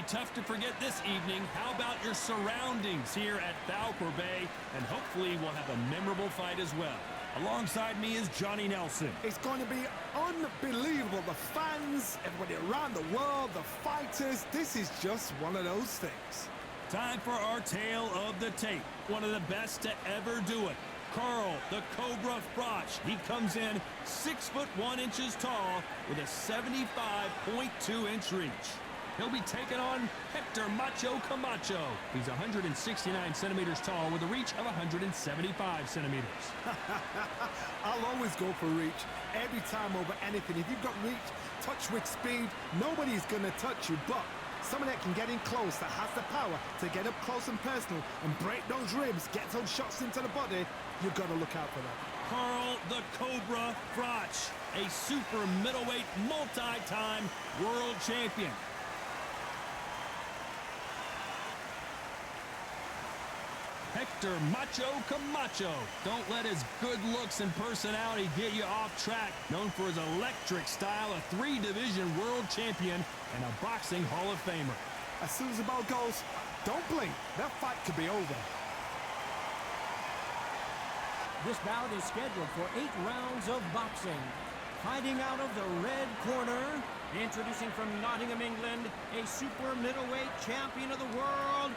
be tough to forget this evening. How about your surroundings here at Falcor Bay? And hopefully we'll have a memorable fight as well. Alongside me is Johnny Nelson. It's going to be unbelievable. The fans, everybody around the world, the fighters. This is just one of those things. Time for our tale of the tape. One of the best to ever do it. Carl, the Cobra Froch. He comes in 6'1" tall with a 75.2-inch reach. He'll be taking on Hector Macho Camacho. He's 169 centimeters tall with a reach of 175 centimeters. I'll always go for reach every time over anything. If you've got reach, touch with speed, nobody's going to touch you. But someone that can get in close, that has the power to get up close and personal and break those ribs, get those shots into the body, you've got to look out for that. Carl the Cobra Froch, a super middleweight multi-time world champion. Hector Macho Camacho. Don't let his good looks and personality get you off track. Known for his electric style, a 3-division world champion and a boxing Hall of Famer. As soon as the ball goes, don't blink. That fight could be over. This bout is scheduled for 8 rounds of boxing. Fighting out of the red corner, introducing from Nottingham, England, a super middleweight champion of the world,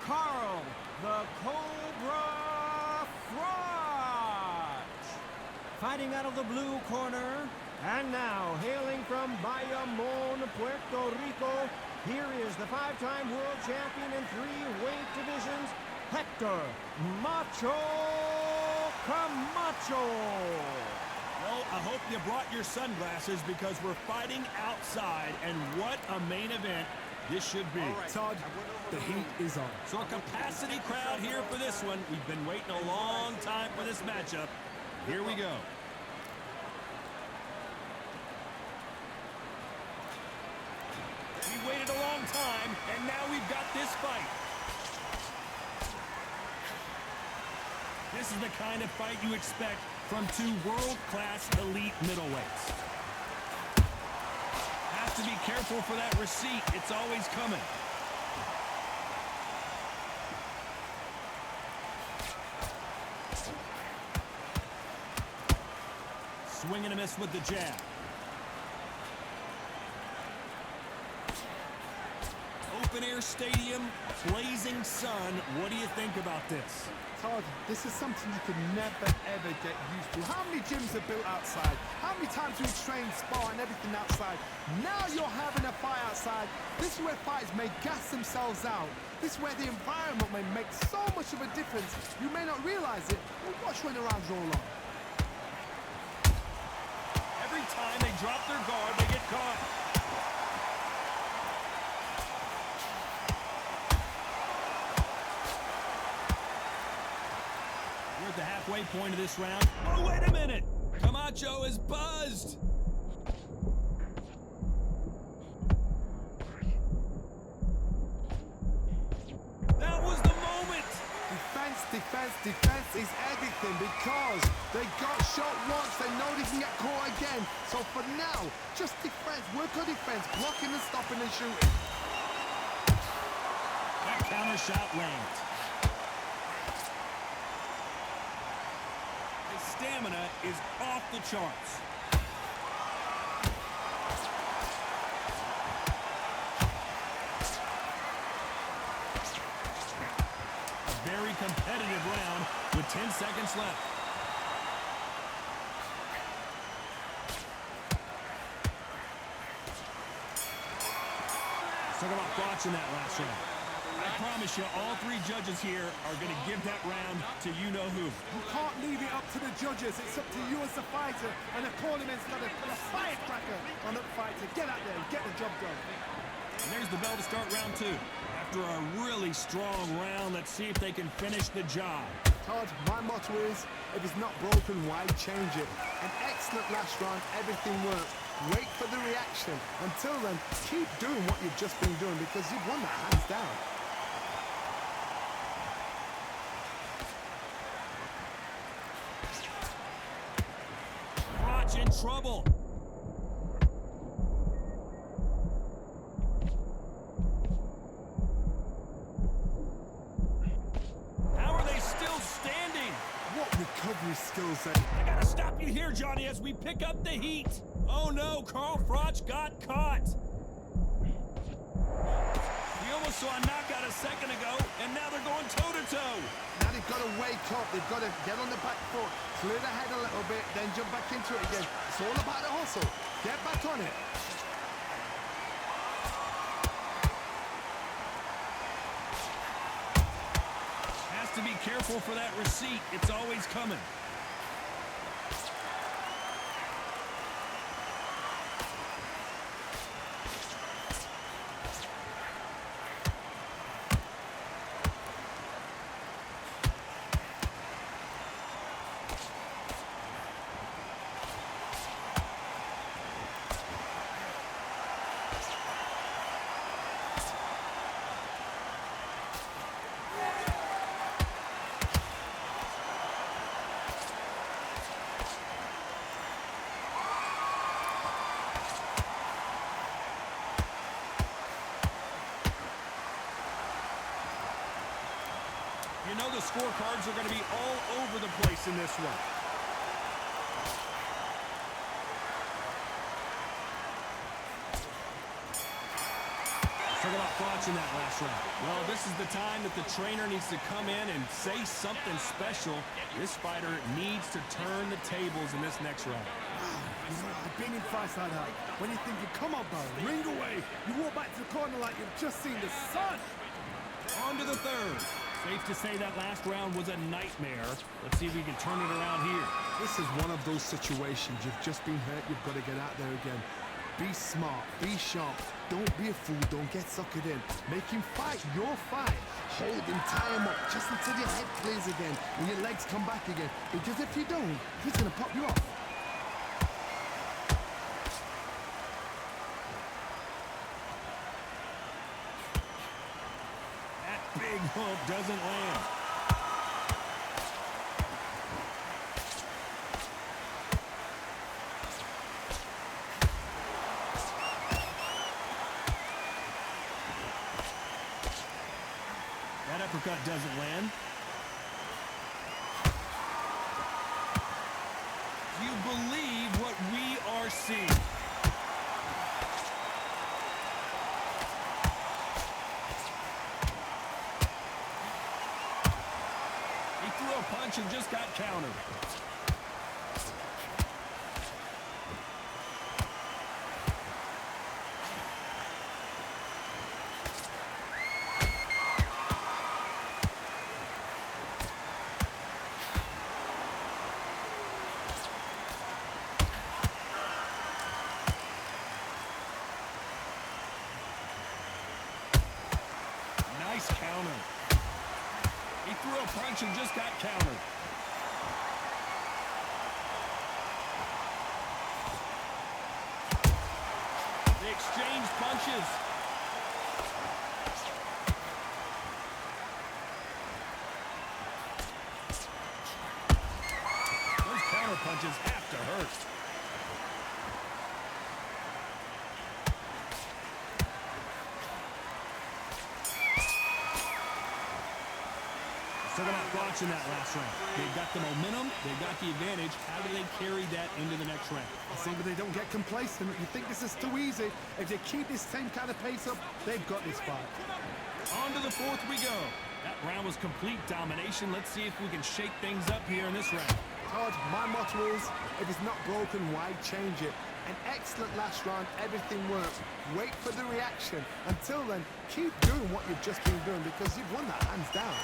Carl the Cobra Froch. Fighting out of the blue corner, and now hailing from Bayamon, Puerto Rico, here is the 5-time world champion in 3 weight divisions, Hector Macho Camacho. Well, I hope you brought your sunglasses because we're fighting outside, and what a main event this should be. Right, Todd, the heat is on. So a capacity crowd here for this one. We've been waiting a long time for this matchup. Here we go. We waited a long time, and now we've got this fight. This is the kind of fight you expect from 2 world-class elite middleweights. Have to be careful for that receipt. It's always coming. Swing and a miss with the jab. Open air stadium, blazing sun. What do you think about this? Todd, this is something you could never, ever get used to. How many gyms are built outside? How many times do we train, spar, and everything outside? Now you're having a fight outside. This is where fighters may gas themselves out. This is where the environment may make so much of a difference. You may not realize it, but watch when the rounds roll on. Every time they drop their guard, they get caught. We're at the halfway point of this round. Oh, wait a minute! Camacho is buzzed! That was the moment! Defense is everything because they got shot once, they know they can get caught again. So for now, just defense, work on defense, blocking and stopping and shooting. That counter shot lands. His stamina is off the charts. Very competitive round with 10 seconds left. Let's talk about Froch in that last round. I promise you, all 3 judges here are going to give that round to you-know-who. You can't leave it up to the judges. It's up to you as the fighter, and the cornerman's got to put a firecracker on that fighter. Get out there and get the job done. And there's the bell to start round 2. After a really strong round, let's see if they can finish the job. Todd, my motto is, if it's not broken, why change it? An excellent last round, everything worked. Wait for the reaction. Until then, keep doing what you've just been doing because you've won that hands down. Froch in trouble. his skill set. I gotta stop you here, Johnny, as we pick up the heat. Oh no, Froch got caught. We almost saw a knockout a second ago, and now they're going toe-to-toe. Now they've got to wake up. They've got to get on the back foot, clear the head a little bit, then jump back into it again. It's all about the hustle. Get back on it. Has to be careful for that receipt. It's always coming. You know the scorecards are going to be all over the place in this one. Talk about Froch in that last round. Well, this is the time that the trainer needs to come in and say something special. This fighter needs to turn the tables in this next round. You know, being in fights like that, when you're thinking, come on, bro, ring away. You walk back to the corner like you've just seen the sun. On to the third. Safe to say that last round was a nightmare. Let's see if we can turn it around here. This is one of those situations. You've just been hurt. You've got to get out there again. Be smart. Be sharp. Don't be a fool. Don't get suckered in. Make him fight your fight. Hold him, tie him up, just until your head clears again and your legs come back again. Because if you don't, he's going to pop you off. Big hook doesn't land. That uppercut doesn't land. Do you believe what we are seeing? Punch and just got countered. Nice counter. He threw a punch and just got countered. They exchange punches. Those counter punches have to hurt. So they're not watching that last round. They've got the momentum. They've got the advantage. How do they carry that into the next round? As long as they don't get complacent, you think this is too easy. If they keep this same kind of pace up, they've got this fight. On to the fourth we go. That round was complete domination. Let's see if we can shake things up here in this round. Todd, my motto is, if it's not broken, why change it? An excellent last round, everything worked. Wait for the reaction. Until then, keep doing what you've just been doing because you've won that hands down.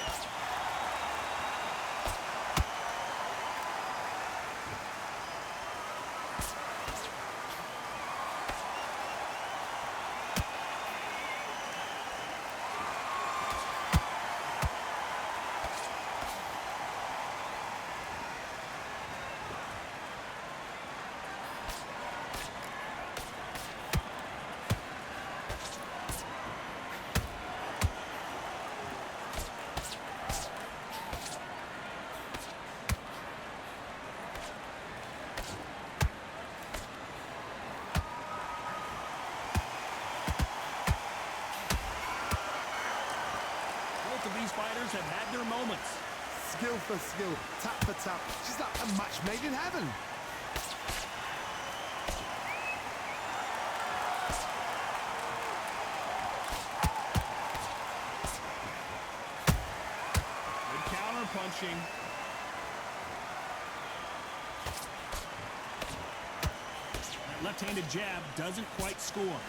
Both of these fighters have had their moments. skill for skill, tap for tap. She's like a match made in heaven. Good counter punching. That left-handed jab doesn't quite score.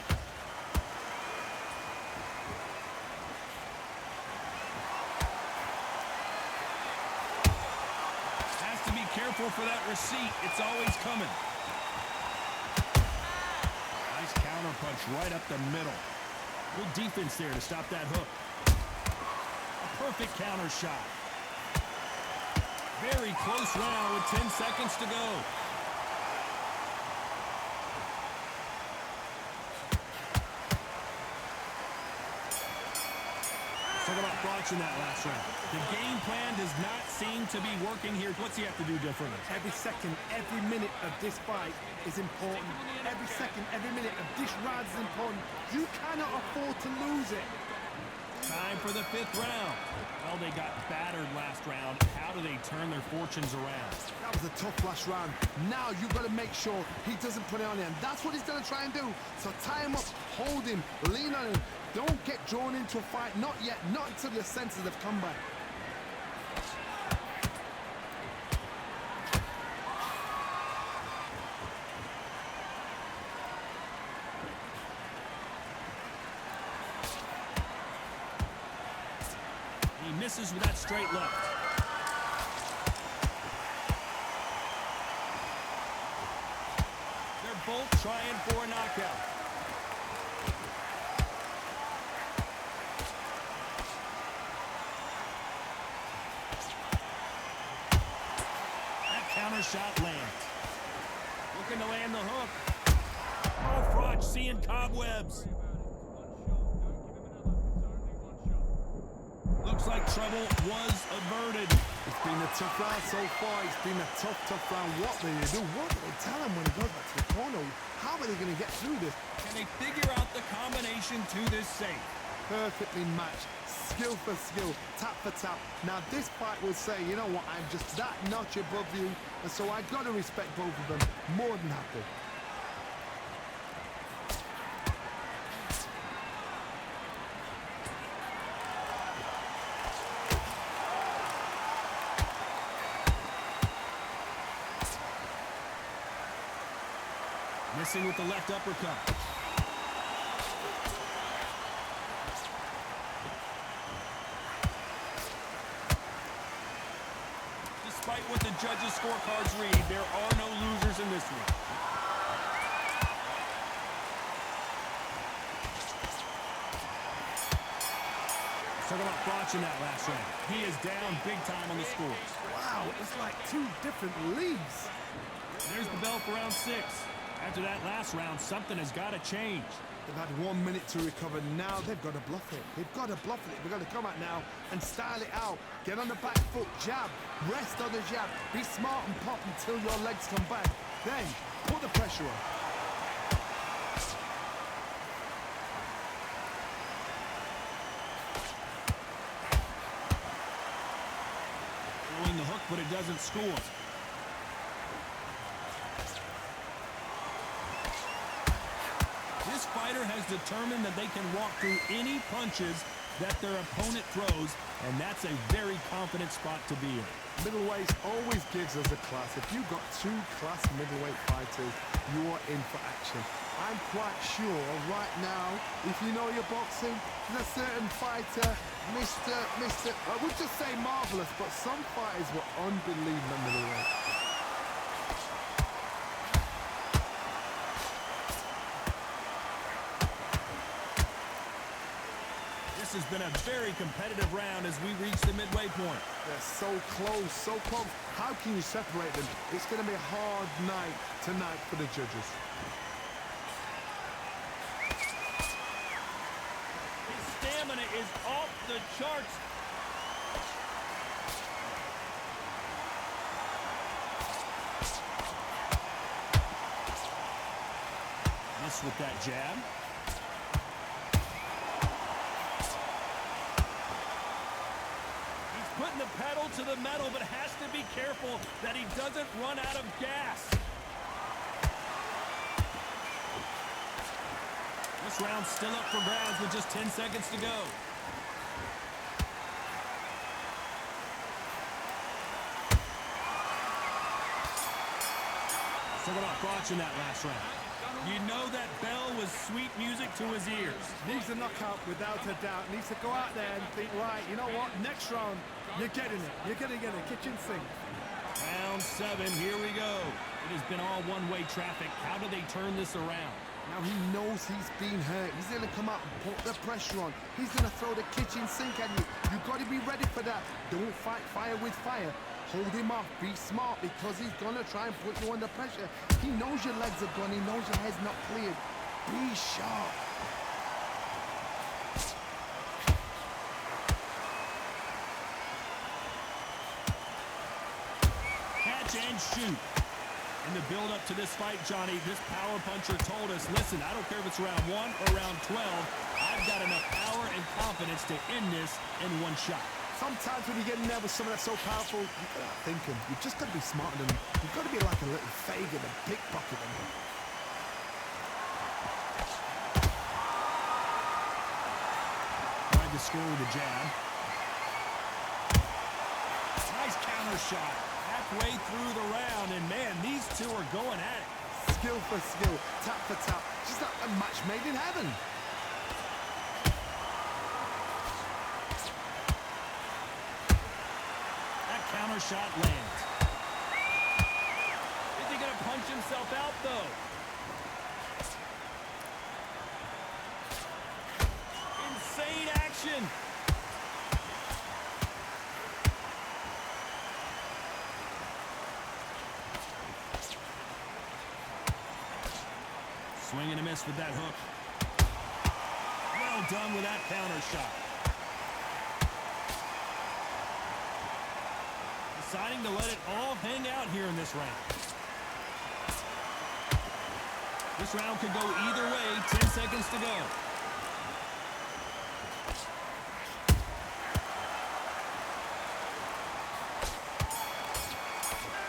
Careful for that receipt. It's always coming. Nice counter punch right up the middle. Good defense there to stop that hook. A perfect counter shot. Very close round with 10 seconds to go. Talk about Froch in that last round. The game plan does not seem to be working here. What's he have to do differently? Every second, every minute of this fight is important. Every second, every minute of this round is important. You cannot afford to lose it. Time for the 5th round. Well, they got battered last round. How do they turn their fortunes around? That was a tough last round. Now you've got to make sure he doesn't put it on him. That's what he's going to try and do. So tie him up, hold him, lean on him. Don't get drawn into a fight. Not yet. Not until your senses have come back. He misses with that straight left. They're both trying for a knockout. That counter shot lands. Looking to land the hook. Oh, Froch seeing cobwebs. Looks like trouble was averted. It's been a tough round so far. It's been a tough round. What do they do? What do they tell him when he goes back to the corner? How are they going to get through this? Can they figure out the combination to this safe? Perfectly matched. Skill for skill, tap for tap. Now this fight will say, you know what, I'm just that notch above you, and so I've got to respect both of them. More than happy. Missing with the left uppercut. Despite what the judges' scorecards read, there are no losers in this one. Let's talk about Froch in that last round. He is down big time on the scores. Wow, it's like two different leagues. There's the bell for round 6. After that last round, something has got to change. They've had 1 minute to recover. Now they've got to bluff it. They've got to bluff it. They've got to come out now and style it out. Get on the back foot, jab, rest on the jab. Be smart and pop until your legs come back. Then put the pressure on. Throwing the hook, but it doesn't score. This fighter has determined that they can walk through any punches that their opponent throws, and that's a very confident spot to be in. Middleweight always gives us a class. If you've got 2 class middleweight fighters, you are in for action. I'm quite sure right now, if you know your boxing, there's a certain fighter, I would just say marvelous, but some fighters were unbelievable middleweight. This has been a very competitive round as we reach the midway point. They're so close, so close. How can you separate them? It's going to be a hard night tonight for the judges. His stamina is off the charts. Miss with that jab. putting the pedal to the metal, but has to be careful that he doesn't run out of gas. This round's still up for grabs with just 10 seconds to go. So what about Froch in that last round? You know that bell was sweet music to his ears. Needs a knockout without a doubt. Needs to go out there and think, right, you know what, next round, you're getting it. You're going to get a kitchen sink. Round 7, here we go. It has been all one-way traffic. How do they turn this around? Now he knows he's been hurt. He's going to come out and put the pressure on. He's going to throw the kitchen sink at you. You've got to be ready for that. Don't fight fire with fire. Hold him off. Be smart because he's going to try and put you under pressure. He knows your legs are gone. He knows your head's not cleared. Be sharp. Catch and shoot. In the build-up to this fight, Johnny, this power puncher told us, listen, I don't care if it's round 1 or round 12, I've got enough power and confidence to end this in one shot. Sometimes when you get in there with someone that's so powerful, you've got to think him. You've just got to be smarter than him. You've got to be like a little Fagin and pickpocket him. Tried to score with a jab. Nice counter shot. Halfway through the round, and man, these two are going at it. Skill for skill, tap for tap. Just like a match made in heaven. Counter shot lands. Is he going to punch himself out, though? Insane action. Swing and a miss with that hook. Well done with that counter shot. Deciding to let it all hang out here in this round. This round could go either way. 10 seconds to go.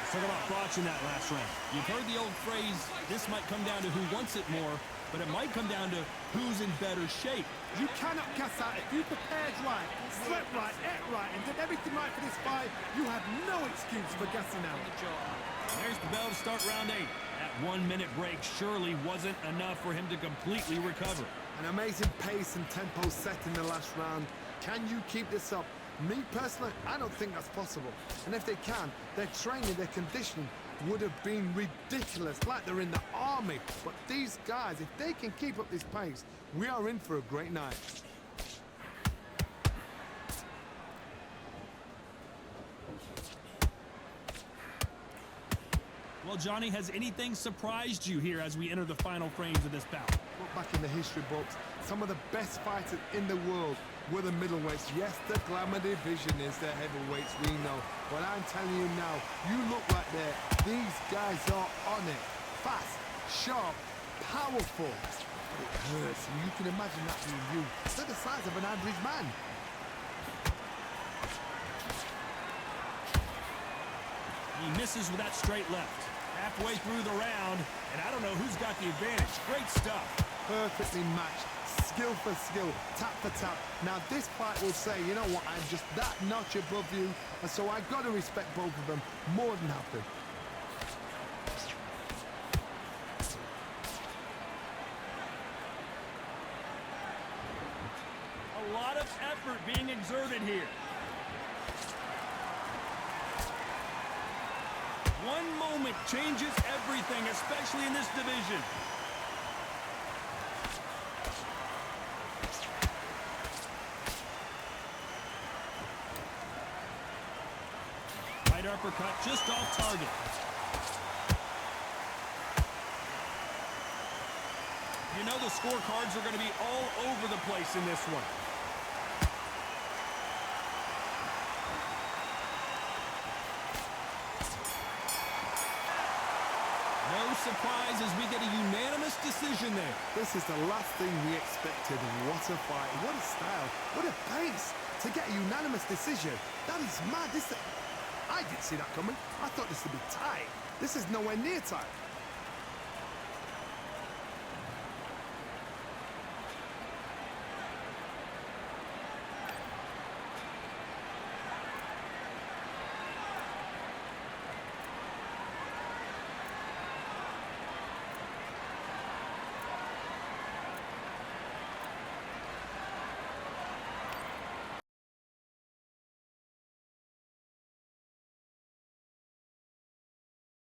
Let's talk about Froch in that last round. You've heard the old phrase, this might come down to who wants it more, but it might come down to who's in better shape. You cannot gas out. If you prepared right, slept right, ate right, and did everything right for this fight, you have no excuse for gassing out. There's the bell to start round 8. That 1-minute break surely wasn't enough for him to completely recover. An amazing pace and tempo set in the last round. Can you keep this up? Me personally, I don't think that's possible. And if they can, their training, their conditioning would have been ridiculous, like they're in the army. But these guys, if they can keep up this pace, we are in for a great night. Well, Johnny, has anything surprised you here as we enter the final frames of this bout? Look back in the history books, some of the best fighters in the world were the middleweights. Yes, the glamour division is the heavyweights, we know. But I'm telling you now, you look right there, these guys are on it. Fast, sharp, powerful. But it hurts, and you can imagine that being you. They're the size of an average man. He misses with that straight left. Halfway through the round, and I don't know who's got the advantage. Great stuff. Perfectly matched. Skill for skill, tap for tap. Now this fight will say, you know what, I'm just that notch above you, and so I've got to respect both of them more than happy. A lot of effort being exerted here. One moment changes everything, especially in this division. Right uppercut just off target. You know the scorecards are going to be all over the place in this one. No surprise as we get a unanimous decision there. This is the last thing we expected. What a fight, what a style, what a pace. to get a unanimous decision. That is mad. I didn't see that coming. I thought this would be tight. This is nowhere near tight.